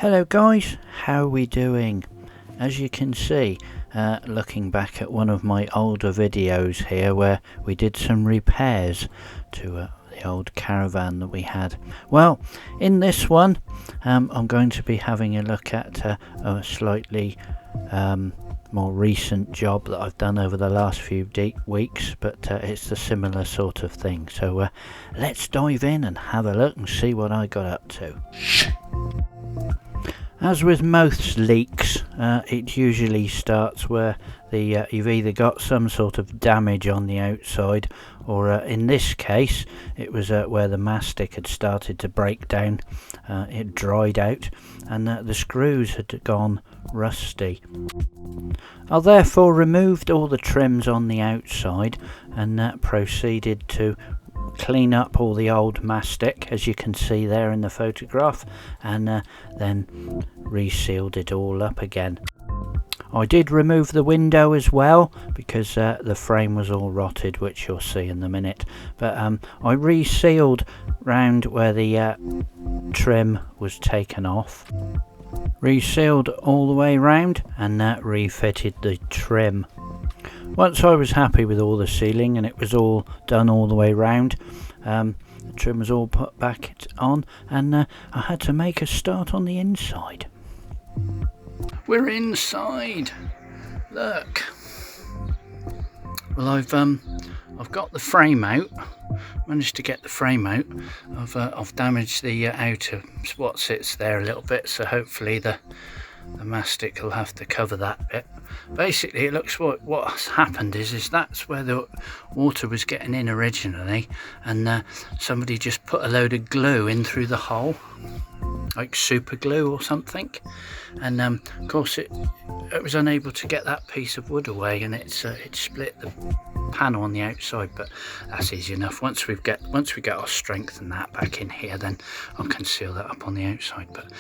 Hello guys, how are we doing? As you can see, looking back at one of my older videos here where we did some repairs to the old Caravan that we had. Well, in this one I'm going to be having a look at a slightly more recent job that I've done over the last few weeks, but it's a similar sort of thing. So let's dive in and have a look and see what I got up to. As with most leaks, it usually starts where you've either got some sort of damage on the outside, or in this case it was where the mastic had started to break down. It dried out and the screws had gone rusty. I therefore removed all the trims on the outside and proceeded to clean up all the old mastic, as you can see there in the photograph, and then resealed it all up again. I did remove the window as well because the frame was all rotted, which you'll see in a minute, but I resealed round where the trim was taken off, resealed all the way round, and refitted the trim. Once I was happy with all the sealing and it was all done all the way round, the trim was all put back on, and I had to make a start on the inside. We're inside. Look. Well, I've got the frame out. Managed to get the frame out. I've damaged the outer what sits there a little bit, so hopefully the mastic will have to cover that bit. Basically, it looks what's happened is that's where the water was getting in originally, and somebody just put a load of glue in through the hole, like super glue or something, and of course it was unable to get that piece of wood away, and it split the panel on the outside. But that's easy enough. Once we get our strength and that back in here, then I can seal that up on the outside. But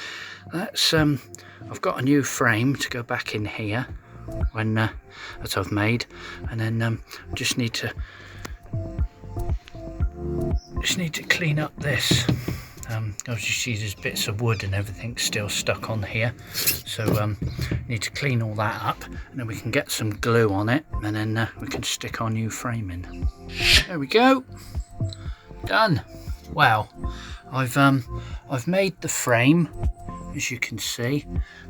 that's I've got a new frame to go back in here when that I've made, and then just need to clean up this. As you see, there's bits of wood and everything still stuck on here, so need to clean all that up, and then we can get some glue on it, and then we can stick our new frame in. There we go, done. Well, I've made the frame, as you can see.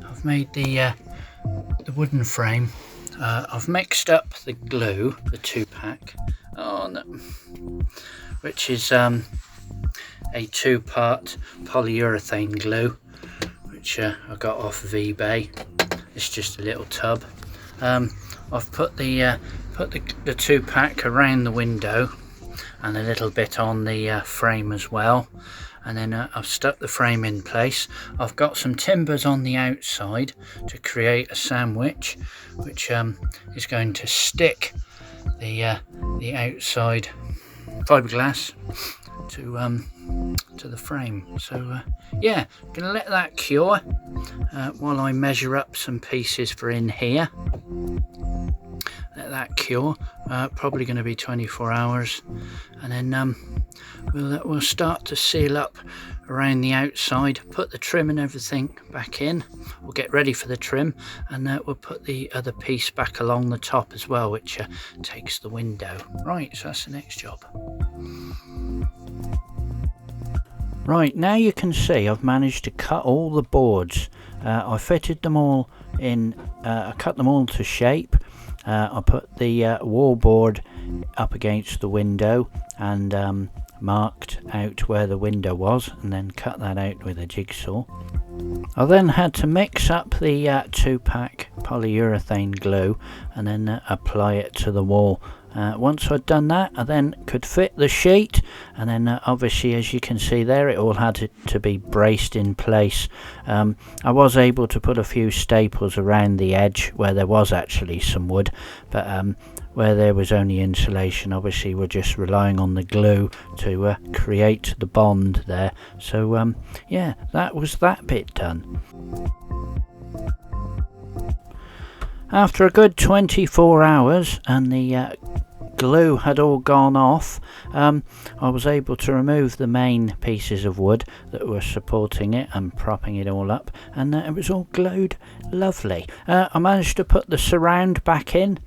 I've made the wooden frame. I've mixed up the glue, the 2-pack, which is a 2-part polyurethane glue, which I got off of eBay. It's just a little tub. I've put the 2-pack around the window and a little bit on the frame as well, and then I've stuck the frame in place. I've got some timbers on the outside to create a sandwich, which is going to stick the outside fiberglass to the frame. So yeah, I'm gonna let that cure while I measure up some pieces for in here. Let that cure, probably going to be 24 hours, and then we'll start to seal up around the outside, put the trim and everything back in. We'll get ready for the trim, and we'll put the other piece back along the top as well, which takes the window. Right, so that's the next job. Right, now you can see I've managed to cut all the boards. I fitted them all in, I cut them all to shape. I put the wall board up against the window and marked out where the window was, and then cut that out with a jigsaw. I then had to mix up the 2-pack polyurethane glue and then apply it to the wall. Once I'd done that, I then could fit the sheet, and then obviously, as you can see there, it all had to be braced in place. I was able to put a few staples around the edge where there was actually some wood, but where there was only insulation, obviously we're just relying on the glue to create the bond there. So yeah, that was that bit done. After a good 24 hours and the glue had all gone off, I was able to remove the main pieces of wood that were supporting it and propping it all up, and it was all glued lovely. I managed to put the surround back in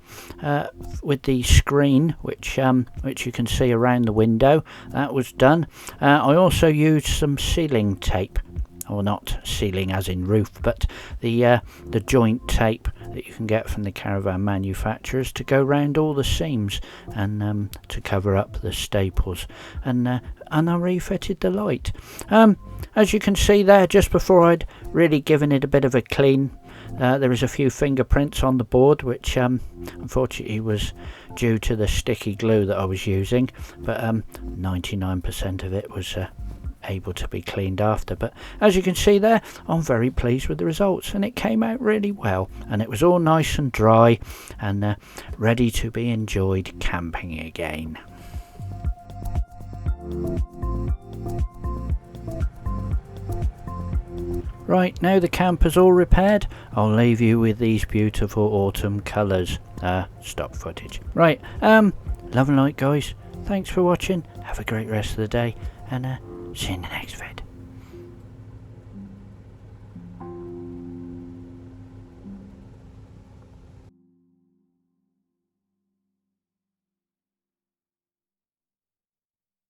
with the screen, which you can see around the window. That was done. I also used some sealing tape, or not sealing as in roof, but the joint tape that you can get from the caravan manufacturers to go round all the seams and to cover up the staples, and I refitted the light. As you can see there, just before I'd really given it a bit of a clean, there is a few fingerprints on the board, which unfortunately was due to the sticky glue that I was using, but 99% of it was able to be cleaned after. But as you can see there, I'm very pleased with the results, and it came out really well, and it was all nice and dry and ready to be enjoyed camping again. Right, now the camper's all repaired, I'll leave you with these beautiful autumn colours, stock footage. Right, love and light guys, thanks for watching, have a great rest of the day, and see you in the next vid.